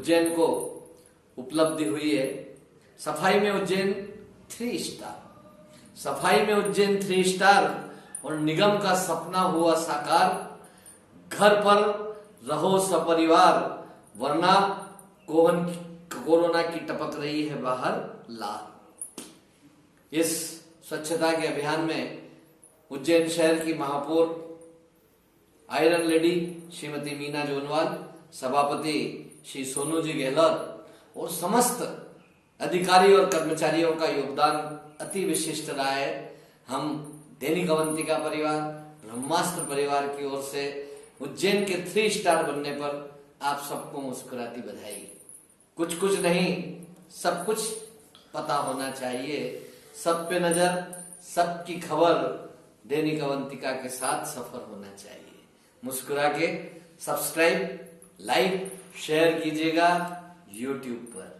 उज्जैन को उपलब्धि हुई है। सफाई में उज्जैन 3 स्टार, सफाई में उज्जैन 3 स्टार और निगम का सपना हुआ साकार। घर पर रहो सपरिवार वरना कोरोना की टपक रही है बाहर लार। इस स्वच्छता के अभियान में उज्जैन शहर की महापौर आयरन लेडी श्रीमती मीना जोनवाल, सभापति श्री सोनू जी गहलोत और समस्त अधिकारी और कर्मचारियों का योगदान अति विशिष्ट रहा है। हम दैनिक अवंतिका परिवार, ब्रह्मास्त्र परिवार की ओर से उज्जैन के 3 स्टार बनने पर आप सबको मुस्कुराती बधाई। कुछ नहीं, सब कुछ पता होना चाहिए। सब पे नजर, सबकी खबर दैनिक अवंतिका के साथ सफर होना चाहिए। मुस्कुरा के सब्सक्राइब, लाइक, शेयर कीजिएगा YouTube पर।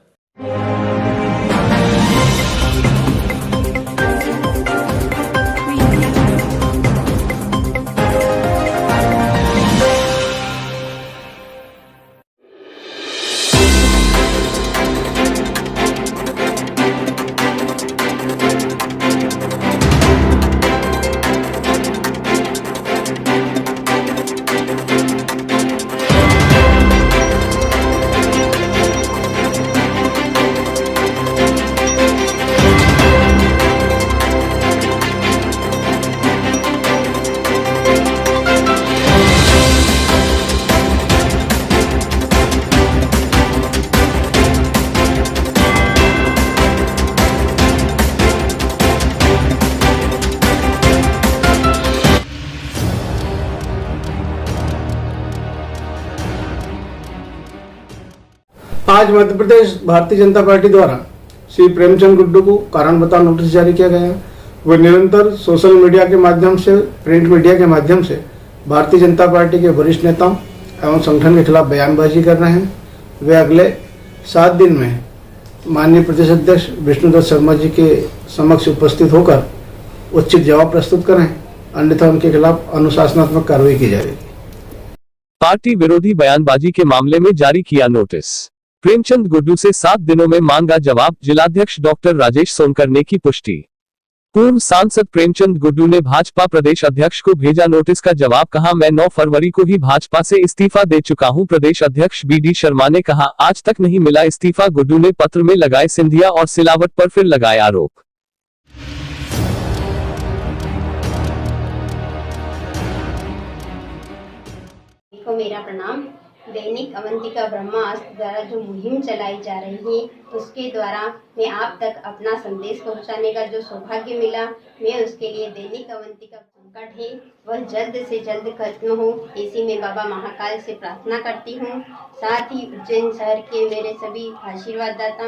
आज मध्य प्रदेश भारतीय जनता पार्टी द्वारा श्री प्रेमचंद गुड्डू को कारण बताओ नोटिस जारी किया गया है। वे निरंतर सोशल मीडिया के माध्यम से, प्रिंट मीडिया के माध्यम से भारतीय जनता पार्टी के वरिष्ठ नेताओं एवं संगठन के खिलाफ बयानबाजी कर रहे हैं। वे अगले 7 दिन में माननीय प्रदेश अध्यक्ष विष्णुदत्त शर्मा जी के समक्ष उपस्थित होकर उचित जवाब प्रस्तुत करें, अन्यथा उनके खिलाफ अनुशासनात्मक कार्रवाई की जाएगी। पार्टी विरोधी बयानबाजी के मामले में जारी किया नोटिस। प्रेमचंद गुड्डू से 7 दिनों में मांगा जवाब, जिलाध्यक्ष डॉक्टर राजेश सोनकर ने की पुष्टि। पूर्व सांसद प्रेमचंद गुड्डू ने भाजपा प्रदेश अध्यक्ष को भेजा नोटिस का जवाब, कहा मैं 9 फरवरी को ही भाजपा से इस्तीफा दे चुका हूं। प्रदेश अध्यक्ष BD शर्मा ने कहा आज तक नहीं मिला इस्तीफा। गुड्डू ने पत्र में लगाए सिंधिया और सिलावट पर फिर लगाए आरोप। मेरा प्रणाम। दैनिक अवंतिका ब्रह्मास्त्र द्वारा जो मुहिम चलाई जा रही है उसके द्वारा मैं आप तक अपना संदेश पहुंचाने का जो सौभाग्य मिला, मैं उसके लिए दैनिक अवंतिका संकट है वह जल्द से जल्द खत्म हो, ऐसी मैं बाबा महाकाल से प्रार्थना करती हूँ। साथ ही उज्जैन शहर के मेरे सभी आशीर्वाददाता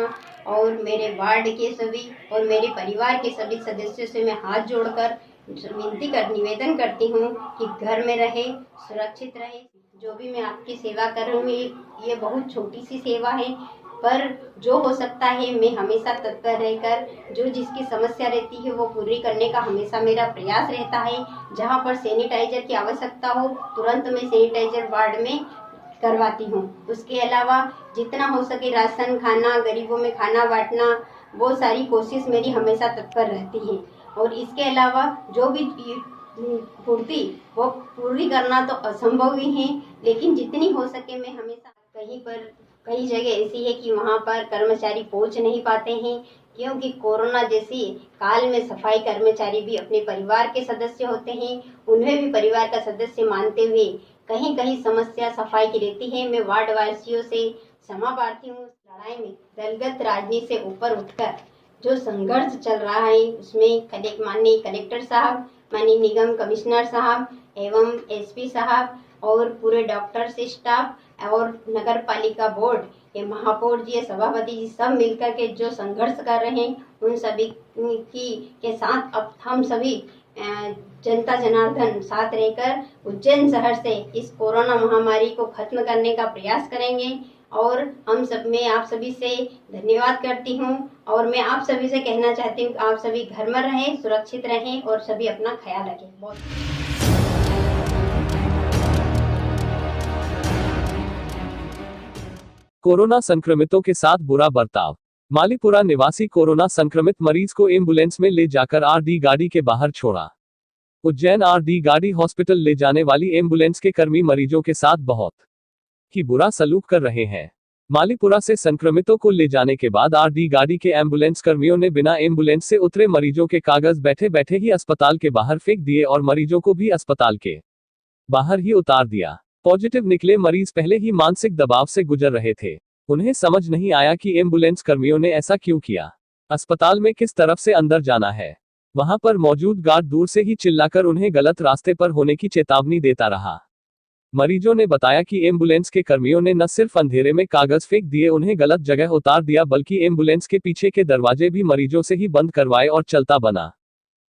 और मेरे वार्ड के सभी और मेरे परिवार के सभी सदस्यों से मैं हाथ जोड़कर निवेदन करती हूँ कि घर में रहे, सुरक्षित रहे। जो भी मैं आपकी सेवा कर रही हूँ ये बहुत छोटी सी सेवा है, पर जो हो सकता है मैं हमेशा तत्पर रहकर जो जिसकी समस्या रहती है वो पूरी करने का हमेशा मेरा प्रयास रहता है। जहाँ पर सैनिटाइजर की आवश्यकता हो तुरंत मैं सैनिटाइजर वार्ड में करवाती हूँ। उसके अलावा जितना हो सके राशन खाना, गरीबों में खाना बांटना, वो सारी कोशिश मेरी हमेशा तत्पर रहती है। और इसके अलावा जो भी पूर्ति वो पूरी करना तो असंभव ही है, लेकिन जितनी हो सके मैं हमेशा कई जगह ऐसी है कि वहाँ पर कर्मचारी पहुँच नहीं पाते हैं, क्योंकि कोरोना जैसी काल में सफाई कर्मचारी भी अपने परिवार के सदस्य होते हैं। उन्हें भी परिवार का सदस्य मानते हुए कहीं कहीं समस्या सफाई की रहती है। मैं वार्ड वासियों से क्षमा प्रार्थी हूँ। लड़ाई में दलगत राजनीति से ऊपर उठकर जो संघर्ष चल रहा है उसमें माननीय कलेक्टर साहब, माननीय निगम कमिश्नर साहब एवं SP साहब और पूरे डॉक्टर से स्टाफ और नगर पालिका बोर्ड, ये महापौर जी, सभापति जी सब मिलकर के जो संघर्ष कर रहे हैं उन सभी के साथ अब हम सभी जनता जनार्दन साथ रहकर उज्जैन शहर से इस कोरोना महामारी को खत्म करने का प्रयास करेंगे। और मैं आप सभी से धन्यवाद करती हूँ और मैं आप सभी से कहना चाहती हूँ आप सभी घर में रहें, सुरक्षित रहें और सभी अपना ख्याल रखें। बहुत कोरोना संक्रमितों के साथ बुरा बर्ताव। मालीपुरा निवासी कोरोना संक्रमित मरीज को एम्बुलेंस में ले जाकर आरडी गाड़ी के बाहर छोड़ा। उज्जैन आरडी गाड़ी हॉस्पिटल ले जाने वाली एम्बुलेंस के कर्मी मरीजों के साथ बहुत ही बुरा सलूक कर रहे हैं। मालीपुरा से संक्रमितों को ले जाने के बाद आरडी गाड़ी के एम्बुलेंस कर्मियों ने बिना एम्बुलेंस से उतरे मरीजों के कागज बैठे बैठे ही अस्पताल के बाहर फेंक दिए और मरीजों को भी अस्पताल के बाहर ही उतार दिया। पॉजिटिव निकले मरीज पहले ही मानसिक दबाव से गुजर रहे थे। उन्हें समझ नहीं आया कि एम्बुलेंस कर्मियों ने ऐसा क्यों किया। अस्पताल में किस तरफ से अंदर जाना है। वहां पर मौजूद गार्ड दूर से ही चिल्लाकर उन्हें गलत रास्ते पर होने की चेतावनी देता रहा। मरीजों ने बताया कि एम्बुलेंस के कर्मियों ने न सिर्फ अंधेरे में कागज फेंक दिए, उन्हें गलत जगह उतार दिया, बल्कि एम्बुलेंस के पीछे के दरवाजे भी मरीजों से ही बंद करवाए और चलता बना।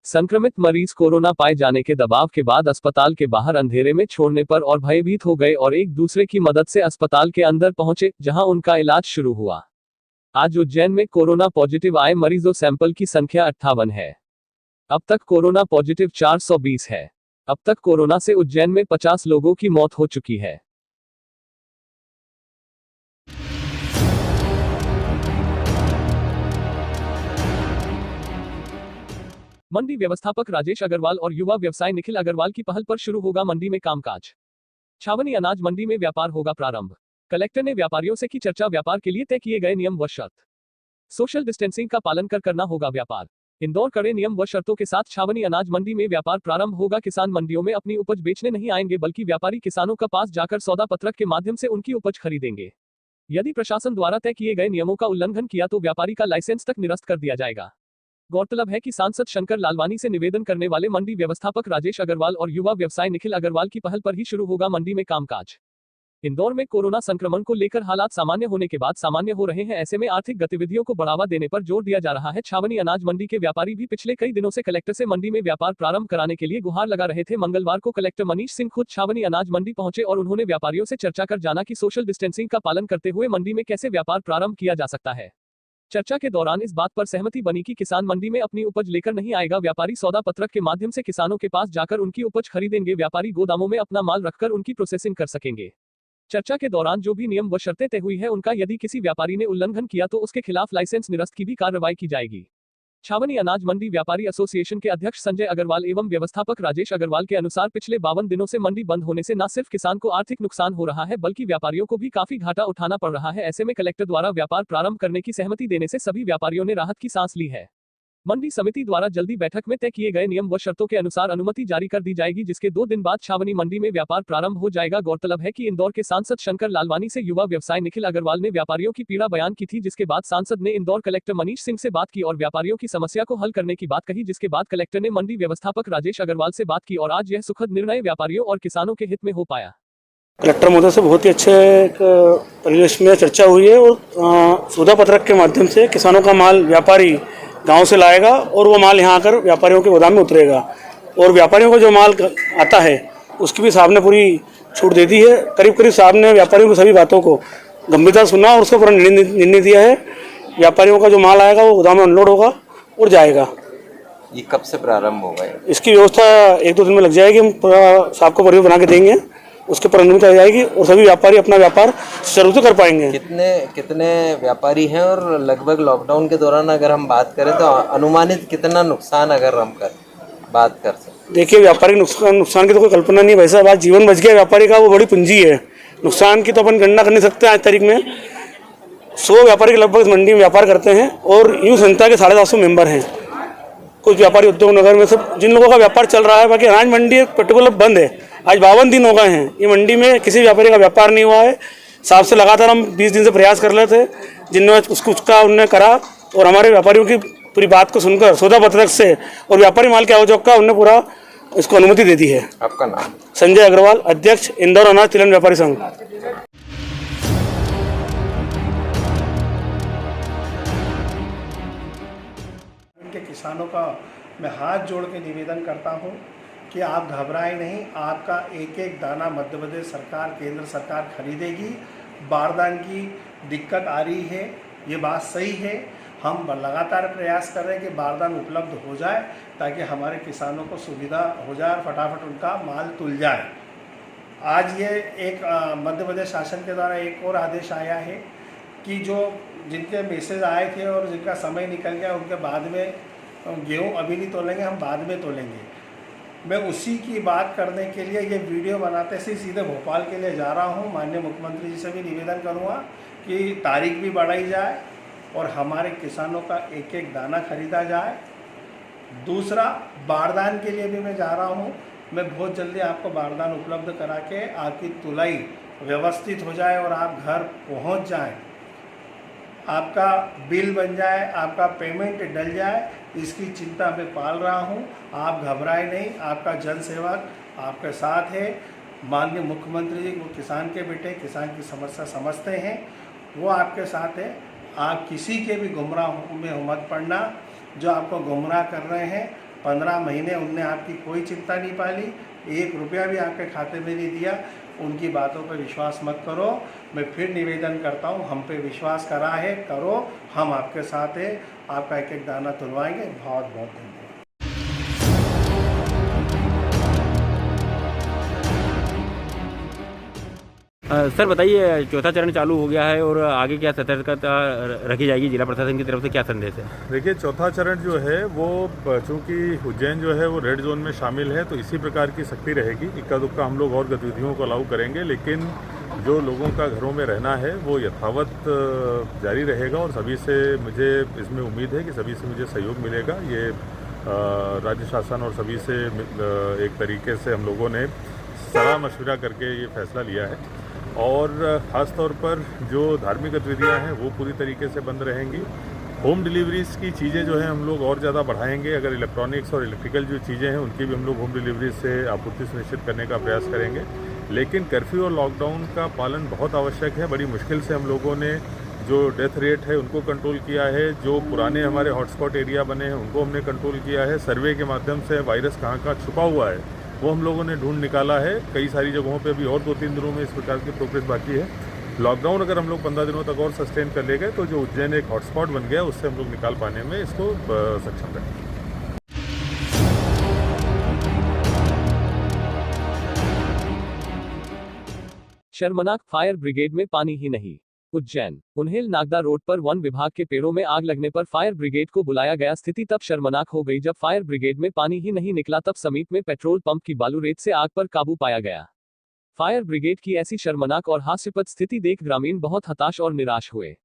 संक्रमित मरीज कोरोना पाए जाने के दबाव के बाद अस्पताल के बाहर अंधेरे में छोड़ने पर और भयभीत हो गए और एक दूसरे की मदद से अस्पताल के अंदर पहुंचे, जहां उनका इलाज शुरू हुआ। आज उज्जैन में कोरोना पॉजिटिव आए मरीजों सैंपल की संख्या 58 है। अब तक कोरोना पॉजिटिव 420 है। अब तक कोरोना से उज्जैन में 50 लोगों की मौत हो चुकी है। मंडी व्यवस्थापक राजेश अग्रवाल और युवा व्यवसाय निखिल अग्रवाल की पहल पर शुरू होगा मंडी में कामकाज। छावनी अनाज मंडी में व्यापार होगा प्रारंभ। कलेक्टर ने व्यापारियों से की चर्चा, व्यापार के लिए तय किए गए नियम व शर्त। सोशल डिस्टेंसिंग का पालन कर करना होगा व्यापार। इंदौर कड़े नियम व शर्तों के साथ छावनी अनाज मंडी में व्यापार प्रारंभ होगा। किसान मंडियों में अपनी उपज बेचने नहीं आएंगे, बल्कि व्यापारी किसानों का पास जाकर सौदा पत्रक के माध्यम से उनकी उपज खरीदेंगे। यदि प्रशासन द्वारा तय किए गए नियमों का उल्लंघन किया तो व्यापारी का लाइसेंस तक निरस्त कर दिया जाएगा। गौरतलब है कि सांसद शंकर लालवानी से निवेदन करने वाले मंडी व्यवस्थापक राजेश अग्रवाल और युवा व्यवसाय निखिल अग्रवाल की पहल पर ही शुरू होगा मंडी में कामकाज। इंदौर में कोरोना संक्रमण को लेकर हालात सामान्य होने के बाद सामान्य हो रहे हैं। ऐसे में आर्थिक गतिविधियों को बढ़ावा देने पर जोर दिया जा रहा है। छावनी अनाज मंडी के व्यापारी भी पिछले कई दिनों से कलेक्टर से मंडी में व्यापार प्रारंभ कराने के लिए गुहार लगा रहे थे। मंगलवार को कलेक्टर मनीष सिंह खुद छावनी अनाज मंडी पहुंचे और उन्होंने व्यापारियों से चर्चा कर जाना कि सोशल डिस्टेंसिंग का पालन करते हुए मंडी में कैसे व्यापार प्रारंभ किया जा सकता है। चर्चा के दौरान इस बात पर सहमति बनी कि किसान मंडी में अपनी उपज लेकर नहीं आएगा, व्यापारी सौदा पत्रक के माध्यम से किसानों के पास जाकर उनकी उपज खरीदेंगे। व्यापारी गोदामों में अपना माल रखकर उनकी प्रोसेसिंग कर सकेंगे। चर्चा के दौरान जो भी नियम व शर्तें तय हुई है उनका यदि किसी व्यापारी ने उल्लंघन किया तो उसके खिलाफ लाइसेंस निरस्त की भी कार्रवाई की जाएगी। छावनी अनाज मंडी व्यापारी एसोसिएशन के अध्यक्ष संजय अग्रवाल एवं व्यवस्थापक राजेश अग्रवाल के अनुसार पिछले 52 दिनों से मंडी बंद होने से न सिर्फ किसान को आर्थिक नुकसान हो रहा है, बल्कि व्यापारियों को भी काफी घाटा उठाना पड़ रहा है। ऐसे में कलेक्टर द्वारा व्यापार प्रारंभ करने की सहमति देने से सभी व्यापारियों ने राहत की सांस ली है। मंडी समिति द्वारा जल्दी बैठक में तय किए गए नियम व शर्तों के अनुसार अनुमति जारी कर दी जाएगी, जिसके 2 दिन बाद छावनी मंडी में व्यापार प्रारंभ हो जाएगा। गौरतलब है कि इंदौर के सांसद शंकर लालवानी से युवा व्यवसाय निखिल अग्रवाल ने व्यापारियों की पीड़ा बयान की थी, जिसके बाद सांसद ने इंदौर कलेक्टर मनीष सिंह से बात की और व्यापारियों की समस्या को हल करने की बात कही, जिसके बाद कलेक्टर ने मंडी व्यवस्थापक राजेश अग्रवाल से बात की और आज यह सुखद निर्णय व्यापारियों और किसानों के हित में हो पाया। कलेक्टर महोदय से बहुत ही अच्छे परिवेश में चर्चा हुई है और सौदा पत्रक के माध्यम से किसानों का माल व्यापारी गांव से लाएगा और वो माल यहाँ आकर व्यापारियों के गोदाम में उतरेगा और व्यापारियों को जो माल आता है उसकी भी साहब ने पूरी छूट दे दी है। करीब करीब साहब ने व्यापारियों की सभी बातों को गंभीरता सुना और उसका पूरा निर्णय दिया है। व्यापारियों का जो माल आएगा वो गोदाम में अनलोड होगा और जाएगा। ये कब से प्रारंभ होगा? इसकी व्यवस्था 1-2 दिन में लग जाएगी। हम पूरा साहब को परिवेश बना के देंगे, उसके पर अनुमति आ जाएगी और सभी व्यापारी अपना व्यापार शुरू से कर पाएंगे। कितने व्यापारी हैं और लगभग लॉकडाउन के दौरान अगर हम बात करें तो अनुमानित कितना नुकसान अगर हम बात कर सकते? देखिए, व्यापारी नुकसान की तो कोई कल्पना नहीं, वैसा बात जीवन बच गया व्यापारी का, वो बड़ी पूंजी है। नुकसान की तो अपन गणना कर नहीं सकते। आज तारीख में 100 व्यापारी लगभग मंडी में व्यापार करते हैं और यूँ संस्था के 750 मेंबर हैं। कुछ व्यापारी उद्योग नगर में सब जिन लोगों का व्यापार चल रहा है, बाकी अनाज मंडी एक पर्टिकुलर बंद है। आज 52 दिन हो गए हैं ये मंडी में किसी व्यापारी का व्यापार नहीं हुआ है। साहब से लगातार हम 20 दिन से प्रयास कर रहे थे, जिनने उसका उन्होंने करा और हमारे व्यापारियों की पूरी बात को सुनकर सौदा पत्रक से और व्यापारी माल के आवक का उन्होंने पूरा इसको अनुमति दे दी है। आपका नाम? संजय अग्रवाल, अध्यक्ष इंदौर अनाज तिलहन व्यापारी संघ। के किसानों का मैं हाथ जोड़ के निवेदन करता हूं कि आप घबराएं नहीं, आपका एक एक दाना मध्य प्रदेश सरकार, केंद्र सरकार खरीदेगी। बारदान की दिक्कत आ रही है, ये बात सही है। हम लगातार प्रयास कर रहे हैं कि बारदान उपलब्ध हो जाए ताकि हमारे किसानों को सुविधा हो जाए और फटाफट उनका माल तुल जाए। आज ये एक मध्य प्रदेश शासन के द्वारा एक और आदेश आया है कि जो जिनके मैसेज आए थे और जिनका समय निकल गया उनके बाद में गेहूँ अभी नहीं तोलेंगे, हम बाद में तोलेंगे। मैं उसी की बात करने के लिए ये वीडियो बनाते से सीधे भोपाल के लिए जा रहा हूँ। माननीय मुख्यमंत्री जी से भी निवेदन करूँगा कि तारीख भी बढ़ाई जाए और हमारे किसानों का एक एक दाना खरीदा जाए। दूसरा, बारदान के लिए भी मैं जा रहा हूँ। मैं बहुत जल्दी आपको बारदान उपलब्ध करा के आपकी तुलाई व्यवस्थित हो जाए और आप घर पहुँच जाएं, आपका बिल बन जाए, आपका पेमेंट डल जाए, इसकी चिंता मैं पाल रहा हूँ। आप घबराए नहीं, आपका जन सेवक आपके साथ है। माननीय मुख्यमंत्री जी वो किसान के बेटे, किसान की समस्या समझते हैं, वो आपके साथ है। आप किसी के भी गुमराह में मत पड़ना। जो आपको गुमराह कर रहे हैं 15 महीने उनने आपकी कोई चिंता नहीं पाली, 1 रुपया भी आपके खाते में नहीं दिया। उनकी बातों पर विश्वास मत करो। मैं फिर निवेदन करता हूँ, हम पे विश्वास करा है, करो, हम आपके साथ हैं, आपका एक एक दाना तुलवाएंगे। बहुत बहुत धन्यवाद। सर बताइए, चौथा चरण चालू हो गया है और आगे क्या सतर्कता रखी जाएगी जिला प्रशासन की तरफ से, क्या संदेश है? देखिए, चौथा चरण जो है वो चूँकि उज्जैन जो है वो रेड जोन में शामिल है, तो इसी प्रकार की सख्ती रहेगी। इक्का दुक्का हम लोग और गतिविधियों को अलाउ करेंगे, लेकिन जो लोगों का घरों में रहना है वो यथावत जारी रहेगा। और सभी से मुझे इसमें उम्मीद है कि सभी से मुझे सहयोग मिलेगा। ये राज्य शासन और सभी से एक तरीके से हम लोगों ने सलाह मशविरा करके ये फैसला लिया है। और ख़ास तौर पर जो धार्मिक गतिविधियाँ हैं वो पूरी तरीके से बंद रहेंगी। होम डिलीवरीज़ की चीज़ें जो हैं हम लोग और ज़्यादा बढ़ाएंगे। अगर इलेक्ट्रॉनिक्स और इलेक्ट्रिकल जो चीज़ें हैं उनकी भी हम लोग होम डिलीवरी से आपूर्ति सुनिश्चित करने का प्रयास करेंगे। लेकिन कर्फ्यू और लॉकडाउन का पालन बहुत आवश्यक है। बड़ी मुश्किल से हम लोगों ने जो डेथ रेट है उनको कंट्रोल किया है। जो पुराने हमारे हॉटस्पॉट एरिया बने हैं उनको हमने कंट्रोल किया है। सर्वे के माध्यम से वायरस कहाँ कहाँ छुपा हुआ है वो हम लोगों ने ढूंढ निकाला है। कई सारी जगहों पे भी और 2-3 दिनों में इस प्रकार की प्रोग्रेस बाकी है। लॉकडाउन अगर हम लोग 15 दिनों तक और सस्टेन कर ले गए तो जो उज्जैन एक हॉटस्पॉट बन गया उससे हम लोग निकाल पाने में इसको सक्षम रहेंगे। शर्मनाक, फायर ब्रिगेड में पानी ही नहीं। उज्जैन उन्हेल नागदा रोड पर वन विभाग के पेड़ों में आग लगने पर फायर ब्रिगेड को बुलाया गया। स्थिति तब शर्मनाक हो गई जब फायर ब्रिगेड में पानी ही नहीं निकला। तब समीप में पेट्रोल पंप की बालू रेत से आग पर काबू पाया गया। फायर ब्रिगेड की ऐसी शर्मनाक और हास्यास्पद स्थिति देख ग्रामीण बहुत हताश और निराश हुए।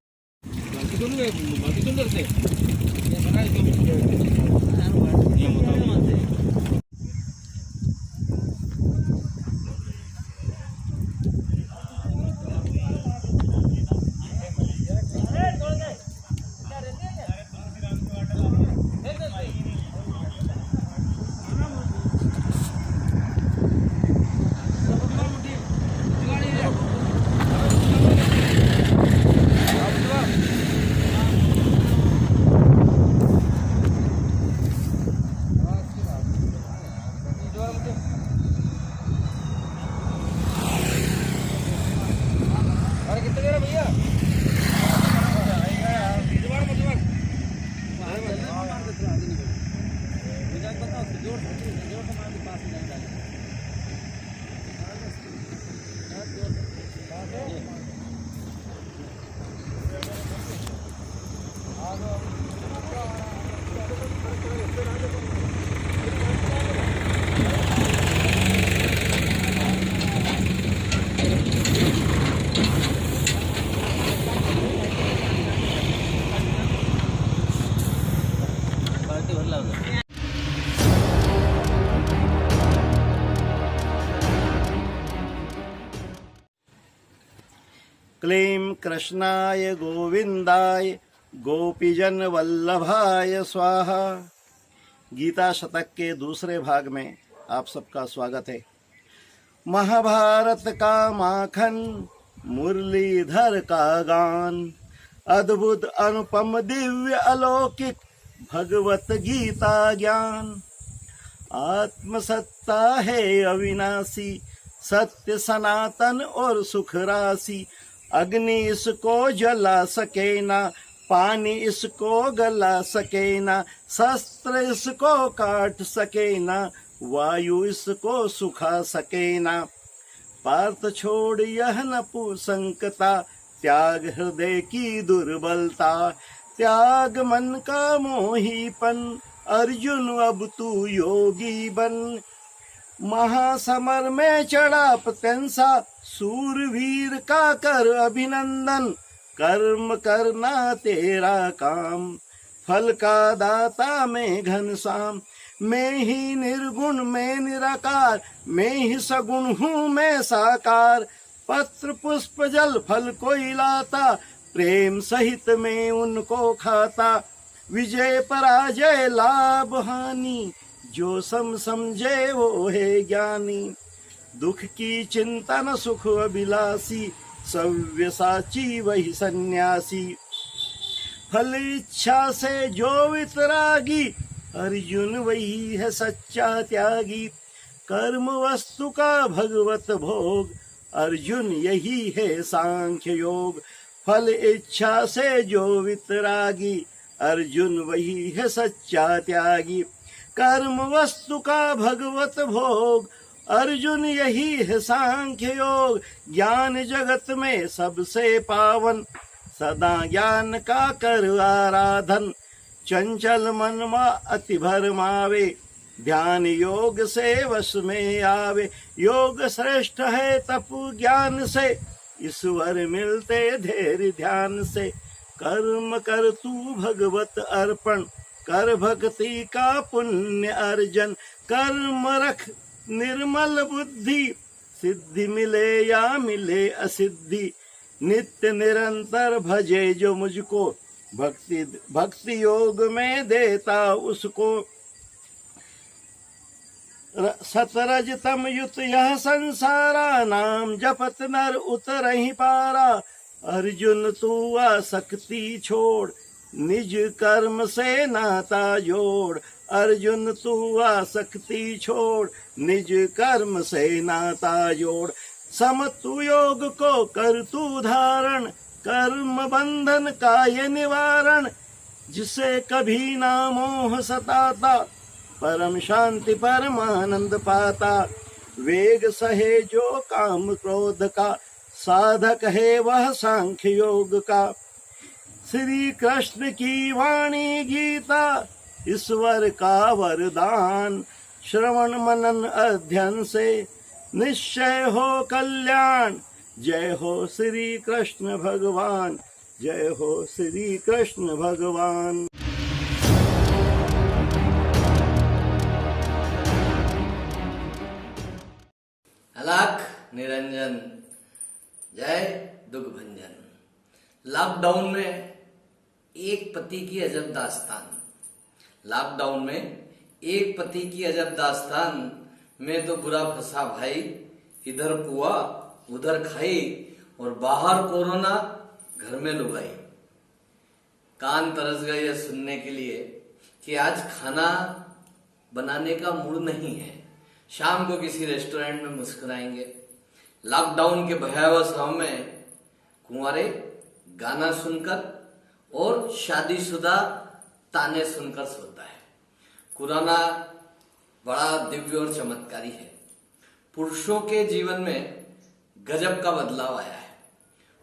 क्लीं कृष्णाय गोविंदाय गोपीजन वल्लभाय स्वाहा। गीता शतक के दूसरे भाग में आप सबका स्वागत है। महाभारत का माखन, मुरलीधर का गान, अद्भुत अनुपम दिव्य अलौकिक भगवत गीता ज्ञान। आत्मसत्ता है अविनाशी, सत्य सनातन और सुख राशि। अग्नि इसको जला सके ना, पानी इसको गला सके ना, शस्त्र इसको काट सके ना, वायु इसको सुखा सके ना। पार्थ छोड़ यह नपुंसकता, त्याग हृदय की दुर्बलता, त्याग मन का मोहीपन, अर्जुन अब तू योगी बन। महासमर में चढ़ा प्रत्यंसा, सूरवीर का कर अभिनंदन, कर्म करना तेरा काम, फल का दाता में घनश्याम। मैं ही निर्गुण मैं निराकार, मैं ही सगुण हूँ मैं साकार, पत्र पुष्प जल फल कोई लाता, प्रेम सहित मैं उनको खाता। विजय पराजय लाभ हानि, जो समझे वो है ज्ञानी। दुख की चिंता न सुख अभिलाषी, सव्यसाची वही सन्यासी। फल इच्छा से जो वितरागी, अर्जुन वही है सच्चा त्यागी। कर्म वस्तु का भगवत भोग, अर्जुन यही है सांख्य योग। फल इच्छा से जो वितरागी, अर्जुन वही है सच्चा त्यागी। कर्म वस्तु का भगवत भोग, अर्जुन यही है सांख्य योग। ज्ञान जगत में सबसे पावन, सदा ज्ञान का कर आराधन। चंचल मन अति भरमावे, ध्यान योग से वश में आवे। योग श्रेष्ठ है तप ज्ञान से, ईश्वर मिलते धैर्य ध्यान से। कर्म कर तू भगवत अर्पण, कर भक्ति का पुण्य अर्जन। कर्म रख निर्मल बुद्धि, सिद्धि मिले या मिले असिद्धि। नित्य निरंतर भजे जो मुझको, भक्ति योग में देता उसको। सतरज तम युत यह संसारा, नाम जपत नर उतरहि पारा। अर्जुन तू आसक्ति छोड़, निज कर्म से नाता जोड़। अर्जुन तू आसक्ति छोड़, निज कर्म से नाता जोड़। समतु योग को कर तू धारण, कर्म बंधन का ये निवारण। जिसे कभी ना मोह सताता, परम शांति परमानंद पाता। वेग सहे जो काम क्रोध का, साधक है वह सांख्य योग का। श्री कृष्ण की वाणी गीता, ईश्वर का वरदान। श्रवण मनन अध्ययन से, निश्चय हो कल्याण। जय हो श्री कृष्ण भगवान, जय हो श्री कृष्ण भगवान। अलख निरंजन, जय दुख भंजन। लॉकडाउन में एक पति की अजब दास्तान। लॉकडाउन में एक पति की अजब दास्तान। मैं तो बुरा फंसा भाई, इधर पुआ उधर खाई, और बाहर कोरोना घर में लुगाई। कान तरस गए यह सुनने के लिए कि आज खाना बनाने का मूड नहीं है, शाम को किसी रेस्टोरेंट में मुस्कुराएंगे। लॉकडाउन के भयावह समय में कुंवारे गाना सुनकर और शादीशुदा ताने सुनकर सोता है। कोरोना बड़ा दिव्य और चमत्कारी है। पुरुषों के जीवन में गजब का बदलाव आया है।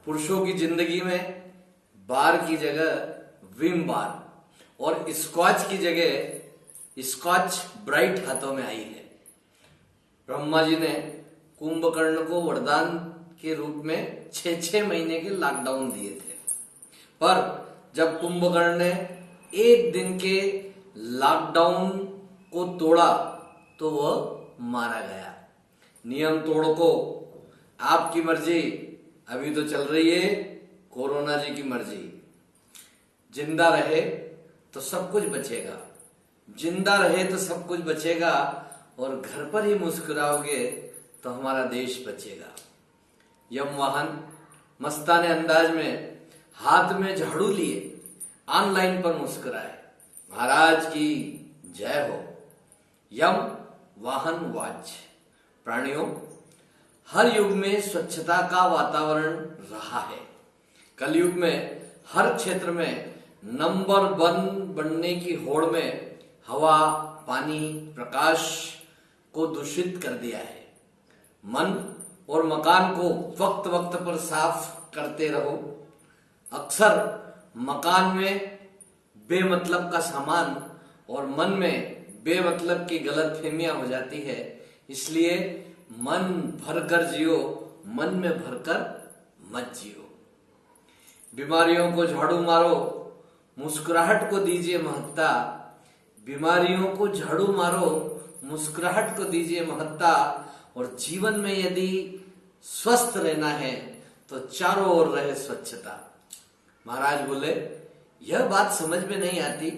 पुरुषों की जिंदगी में बार की जगह विम बार और स्कॉच की जगह स्कॉच ब्राइट हाथों में आई है। ब्रह्मा जी ने कुंभकर्ण को वरदान के रूप में 6-6 महीने के लॉकडाउन दिए थे, पर जब कुंभकर्ण ने एक दिन के लॉकडाउन को तोड़ा तो वह मारा गया। नियम तोड़ो को आपकी मर्जी, अभी तो चल रही है कोरोना जी की मर्जी। जिंदा रहे तो सब कुछ बचेगा, जिंदा रहे तो सब कुछ बचेगा, और घर पर ही मुस्कुराओगे तो हमारा देश बचेगा। यम वाहन मस्ताने अंदाज में हाथ में झाड़ू लिए ऑनलाइन पर मुस्कुराए। महाराज की जय हो। यम वाहन वॉच। प्राणियों, हर युग में स्वच्छता का वातावरण रहा है। कलयुग में हर क्षेत्र में नंबर 1 बनने की होड़ में हवा, पानी, प्रकाश को दूषित कर दिया है। मन और मकान को वक्त वक्त पर साफ करते रहो। अक्सर मकान में बेमतलब का सामान और मन में बेमतलब की गलतफहमियां हो जाती है, इसलिए मन भरकर जियो, मन में भरकर मत जियो। बीमारियों को झाड़ू मारो, मुस्कुराहट को दीजिए महत्ता। बीमारियों को झाड़ू मारो, मुस्कुराहट को दीजिए महत्ता। और जीवन में यदि स्वस्थ रहना है तो चारों ओर रहे स्वच्छता। महाराज बोले, यह बात समझ में नहीं आती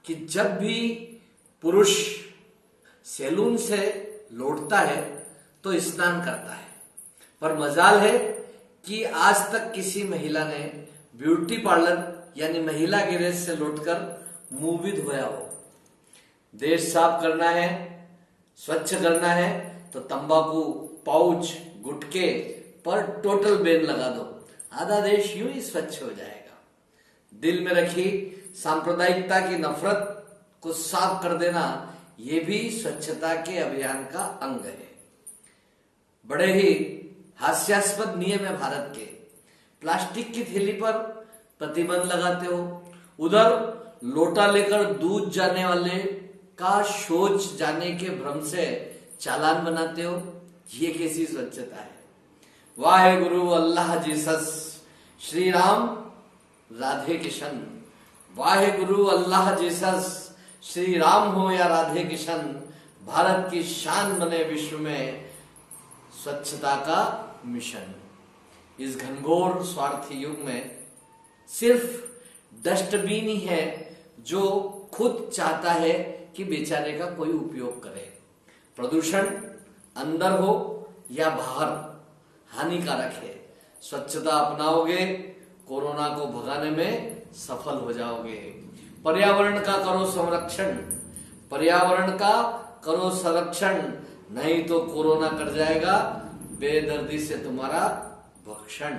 कि जब भी पुरुष सैलून से लौटता है तो स्नान करता है, पर मजाल है कि आज तक किसी महिला ने ब्यूटी पार्लर यानी महिला गैरेज से लौटकर मुंह भी धोया हो। देश साफ करना है, स्वच्छ करना है तो तंबाकू, पाउच, गुटके पर टोटल बैन लगा दो, आधा देश यूं ही स्वच्छ हो जाएगा। दिल में रखी सांप्रदायिकता की नफरत को साफ कर देना, ये भी स्वच्छता के अभियान का अंग है। बड़े ही हास्यास्पद नियम है भारत के। प्लास्टिक की थैली पर प्रतिबंध लगाते हो, उधर लोटा लेकर दूध जाने वाले का शौच जाने के भ्रम से चालान बनाते हो। ये कैसी स्वच्छता है? वाहे गुरु अल्लाह जीसस, श्री राम राधे किशन। वाहे गुरु अल्लाह जीसस, श्री राम हो या राधे किशन, भारत की शान बने विश्व में स्वच्छता का मिशन। इस घनघोर स्वार्थी युग में सिर्फ डस्टबिन ही है जो खुद चाहता है कि बेचारे का कोई उपयोग करे। प्रदूषण अंदर हो या बाहर हानिकारक है। स्वच्छता अपनाओगे, कोरोना को भगाने में सफल हो जाओगे। पर्यावरण का करो संरक्षण, पर्यावरण का करो संरक्षण, नहीं तो कोरोना कर जाएगा बेदर्दी से तुम्हारा भक्षण।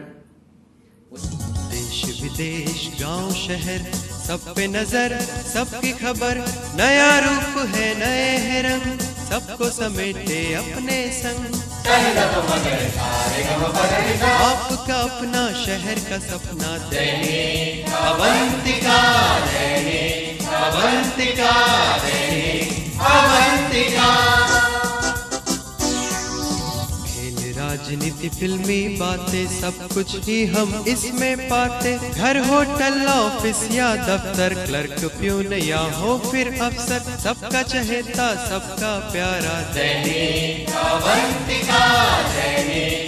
देश विदेश गांव शहर सब पे नजर, सबकी खबर, नया रूप है नए है रंग, सबको समेटे अपने संग। आपका अपना शहर का सपना दैनिक अवंतिका, दैनिक अवंतिका, दैनिक अवंतिका। राजनीति, फिल्मी बातें, सब कुछ ही हम इसमें पाते। घर, होटल, ऑफिस या दफ्तर, क्लर्क, प्यून या हो फिर अफसर, सबका चहेता, सबका प्यारा दैनिक अवंतिका, दैनिक